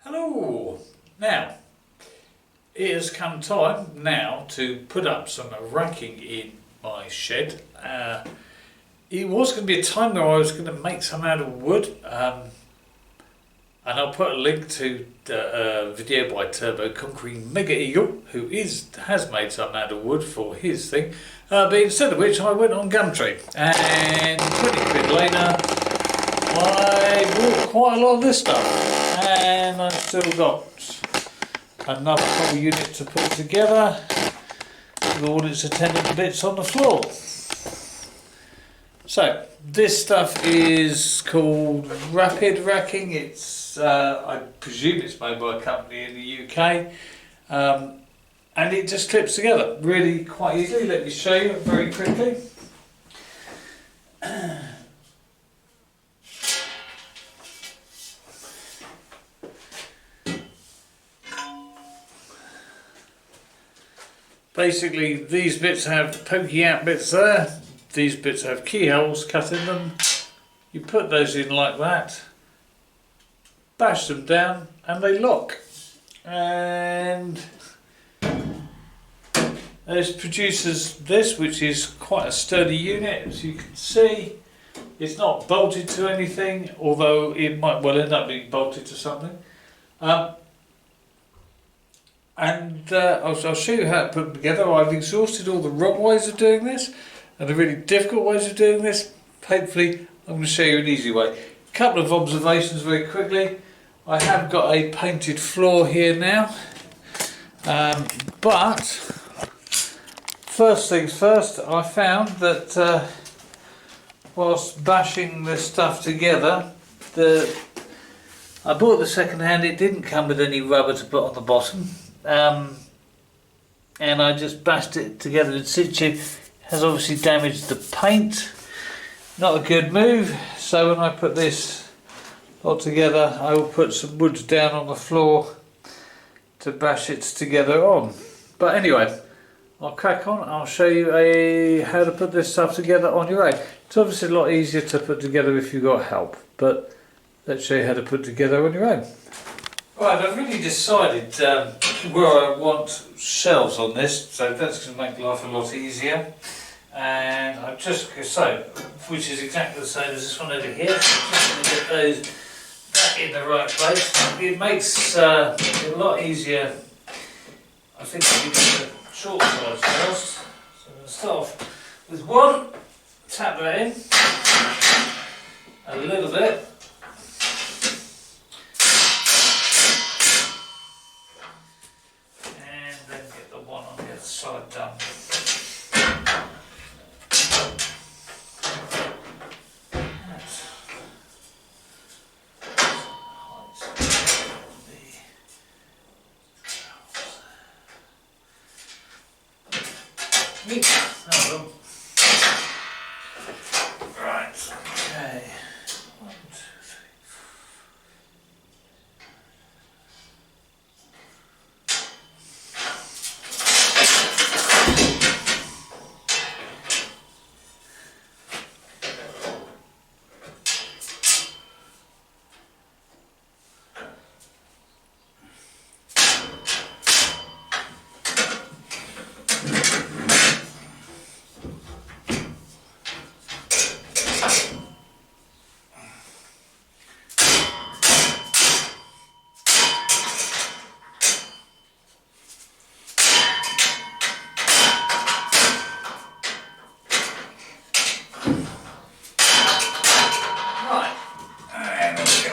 Hello! Now, it has come time now to put up some racking in my shed. It was going to be a time where I was going to make some out of wood, and I'll put a link to the video by Turbo Conquering Mega Eagle, who has made some out of wood for his thing. But instead of which, I went on Gumtree, and 20 quid later, I bought quite a lot of this stuff. And I've still got another couple unit to put together with all its attendant bits on the floor. So this stuff is called Rapid Racking. It's I presume it's made by a company in the UK, and it just clips together really quite easily. Let me show you very quickly. Basically, these bits have pokey out bits there, these bits have keyholes cut in them. You put those in like that, bash them down, and they lock. And this produces this, which is quite a sturdy unit, as you can see. It's not bolted to anything, although it might well end up being bolted to something. I'll show you how to put them together. I've exhausted all the wrong ways of doing this and the really difficult ways of doing this. Hopefully I'm going to show you an easy way. A couple of observations very quickly. I have got a painted floor here now, but first things first, I found that whilst bashing this stuff together, I bought the second hand. It didn't come with any rubber to put on the bottom. And I just bashed it together in situ. Has obviously damaged the paint. Not a good move. So when I put this all together, I will put some woods down on the floor to bash it together on. But anyway, I'll crack on. I'll show you how to put this stuff together on your own. It's obviously a lot easier to put together if you've got help, but let's show you how to put it together on your own. Right, I've really decided where I want shelves on this, so that's going to make life a lot easier. And I've just, which is exactly the same as this one over here, just going to get those back in the right place. It makes it a lot easier, I think, to use the short size first. So I'm going to start off with one, tap that in, a little bit. Side done. Right, okay. 1, 2, 3.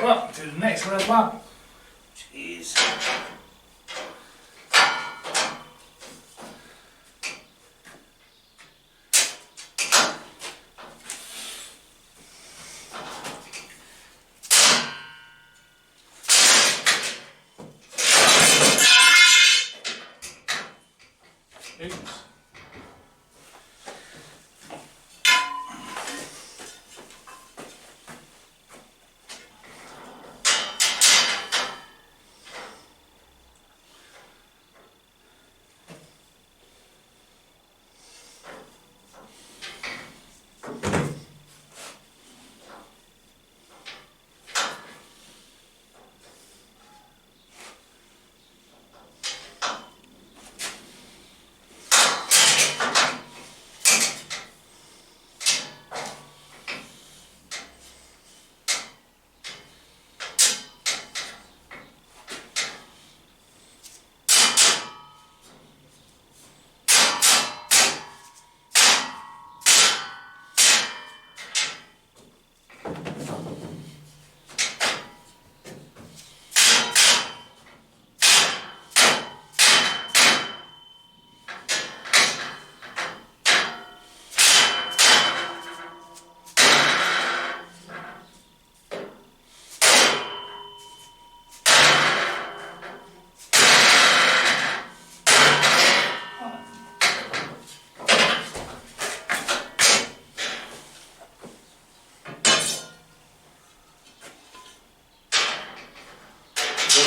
Up to the next level up, which is oops.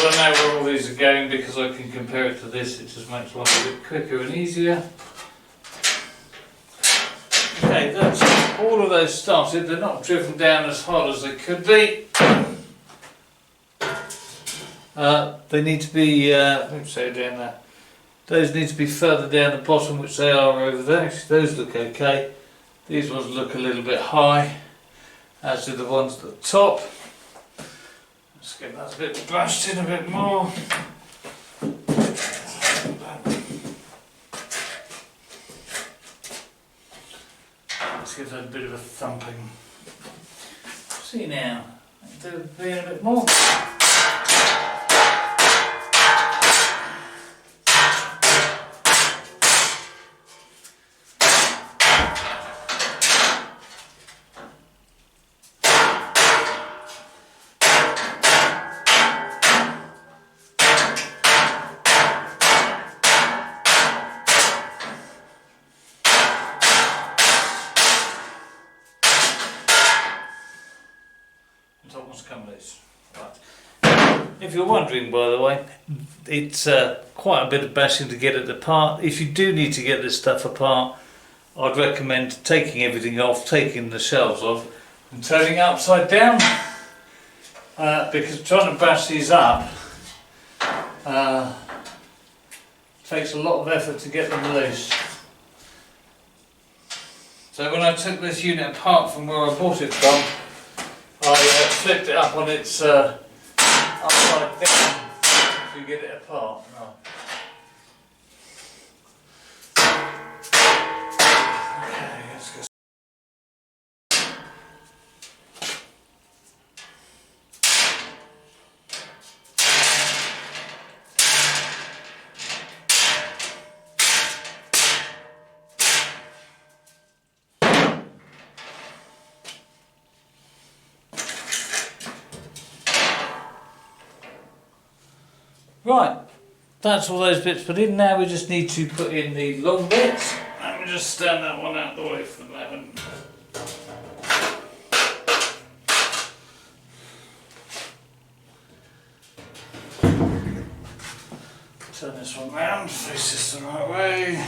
I know where all these are going because I can compare it to this. It just makes life a bit quicker and easier. Okay, that's all of those started. They're not driven down as hard as they could be. They need to be, oops, down there. Those need to be further down the bottom, which they are over there. Actually, those look okay. These ones look a little bit high, as do the ones at the top. Let's get that a bit bashed in a bit more. Let's give that a bit of a thumping. See now, do a bit more. Right. If you're wondering, by the way, it's quite a bit of bashing to get it apart. If you do need to get this stuff apart, I'd recommend taking everything off, taking the shelves off and turning it upside down, because trying to bash these up takes a lot of effort to get them loose. So when I took this unit apart from where I bought it from, I flipped it up on its upside down to get it apart. Right. Okay, let's go. Right, that's all those bits put in. Now we just need to put in the long bits. Let me just stand that one out the way for the moment. Turn this one round, face this the right way.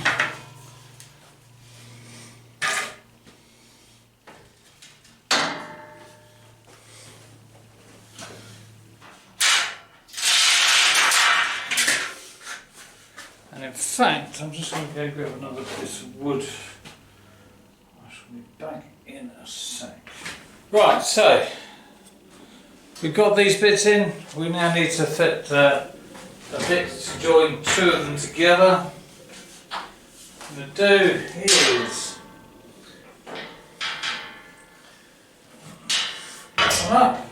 In fact, I'm just going to go grab another piece of wood. I shall be back in a sec. Right, so we've got these bits in. We now need to fit a bit to join two of them together. What I'm going to do is that one up,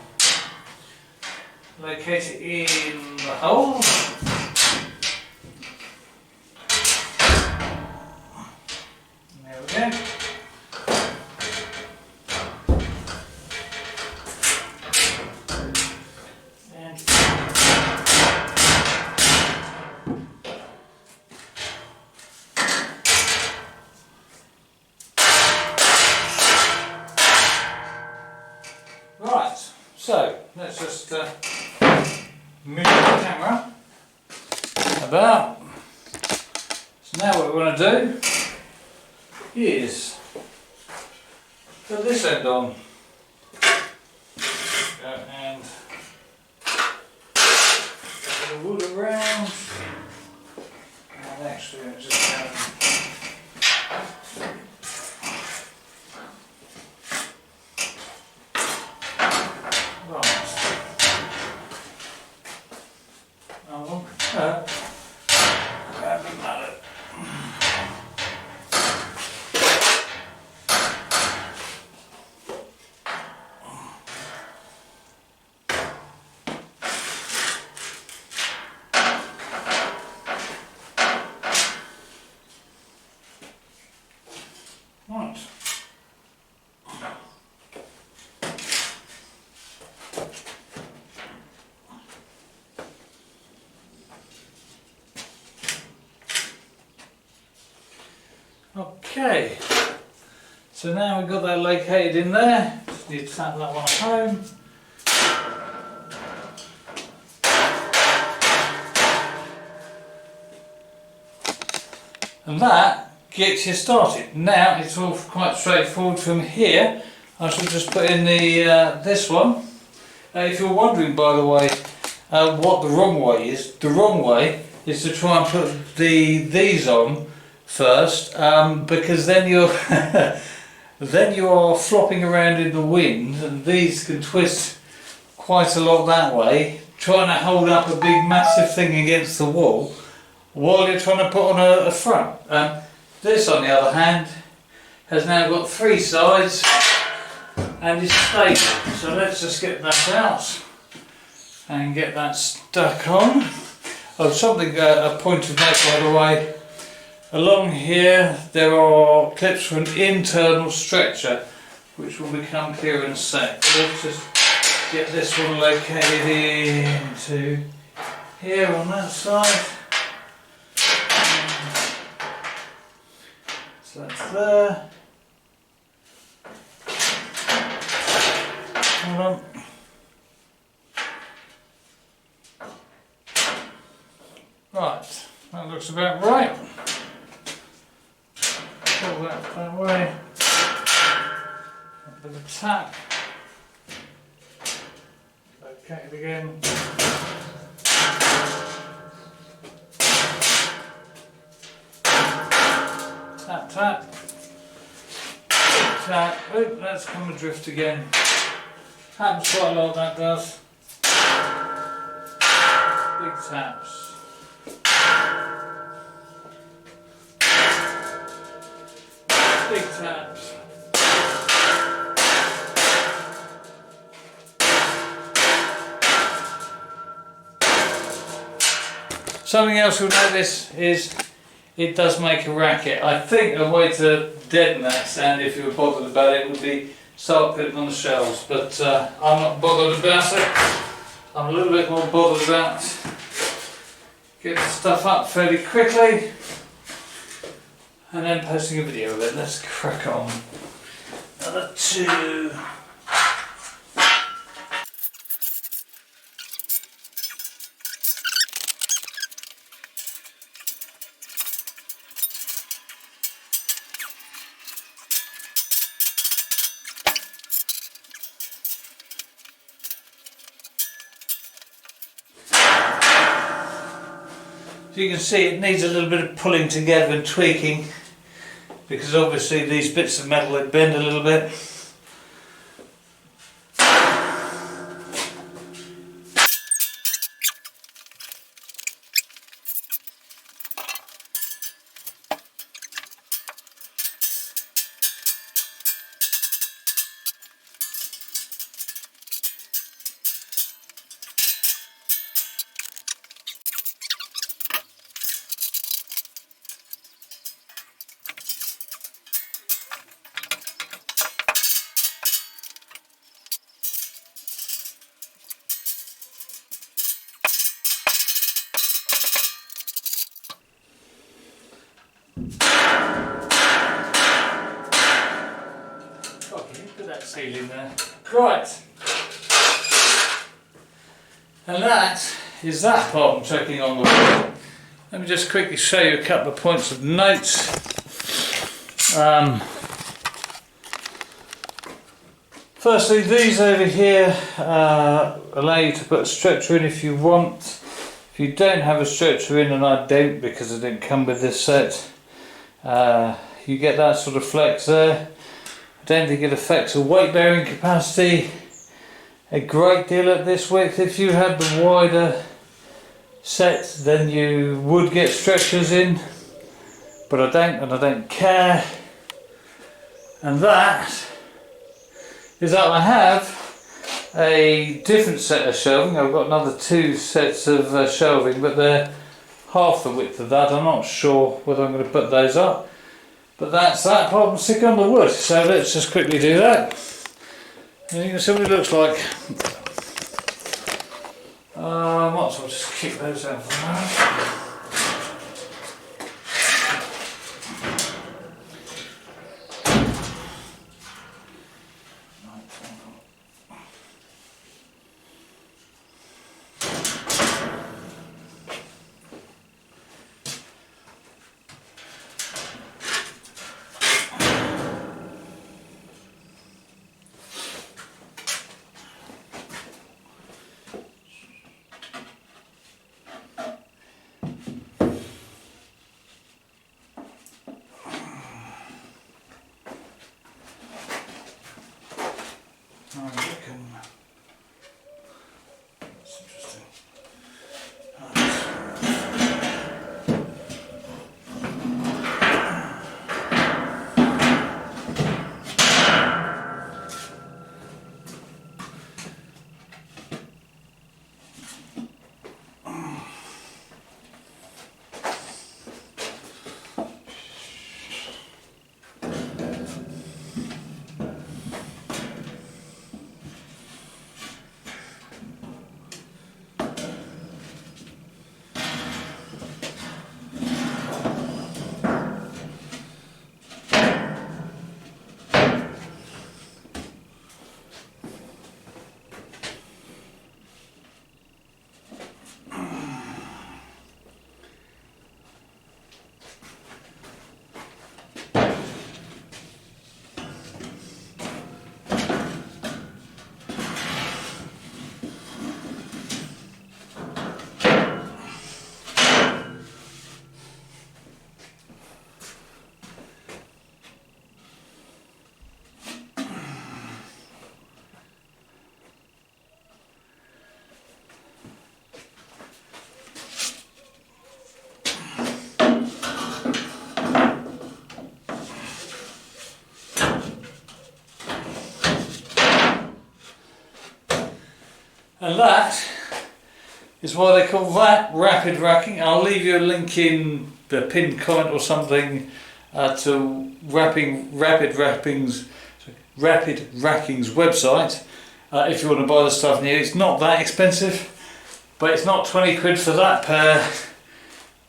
locate it in the hole. Okay. And right, so let's just move the camera about. So now what we're going to do is put this end on and put the wood around, and actually I'm just right. Grab the mallet. Right. Okay, so now we've got that located in there. Just need to tap that one home. And that gets you started. Now it's all quite straightforward from here. I shall just put in the this one. If you're wondering, by the way, what the wrong way is, the wrong way is to try and put these on first, because then you're then you are flopping around in the wind, and these can twist quite a lot that way, trying to hold up a big massive thing against the wall while you're trying to put on a front. This, on the other hand, has now got 3 sides and is stable. So let's just get that out and get that stuck on. Oh, something, a point of note, by the way. Along here there are clips for an internal stretcher, which will become clear in a sec. But let's just get this one located into here on that side. So that's there. Hold on. Right, that looks about right. Pull that way. A bit of tap. Okay, it again. Tap, tap. Tap. Oh, that's come adrift again. Happens quite a lot, that does. Big taps. Big taps. Something else you'll notice is it does make a racket. I think a way to deaden that sound, if you were bothered about it, would be start putting on the shelves, but I'm not bothered about it. I'm a little bit more bothered about getting the stuff up fairly quickly and then posting a video of it. Let's crack on. Another 2. So you can see it needs a little bit of pulling together and tweaking, because obviously these bits of metal, they bend a little bit. Put that seal in there. Right. And that is that part I'm checking on the wall. Let me just quickly show you a couple of points of notes. Firstly, these over here allow you to put a stretcher in if you want. If you don't have a stretcher in, and I don't because it didn't come with this set, you get that sort of flex there. I don't think it affects the weight bearing capacity a great deal at this width. If you had the wider set, then you would get stretchers in, but I don't, and I don't care. And that is that I have a different set of shelving. I've got another 2 sets of shelving, but they're half the width of that. I'm not sure whether I'm going to put those up. But that's that part and stick on the wood. So let's just quickly do that. And you can see what it looks like. I might as well just keep those out for now. And that is why they call that rapid racking. I'll leave you a link in the pinned comment or something to Rapid Racking's website if you want to buy the stuff new. It's not that expensive, but it's not 20 quid for that pair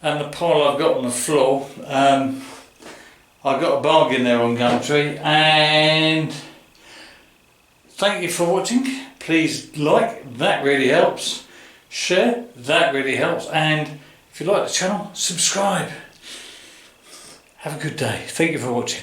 and the pile I've got on the floor. I've got a bargain there on Gumtree. And thank you for watching. Please like, that really helps. Share, that really helps. And if you like the channel, subscribe. Have a good day. Thank you for watching.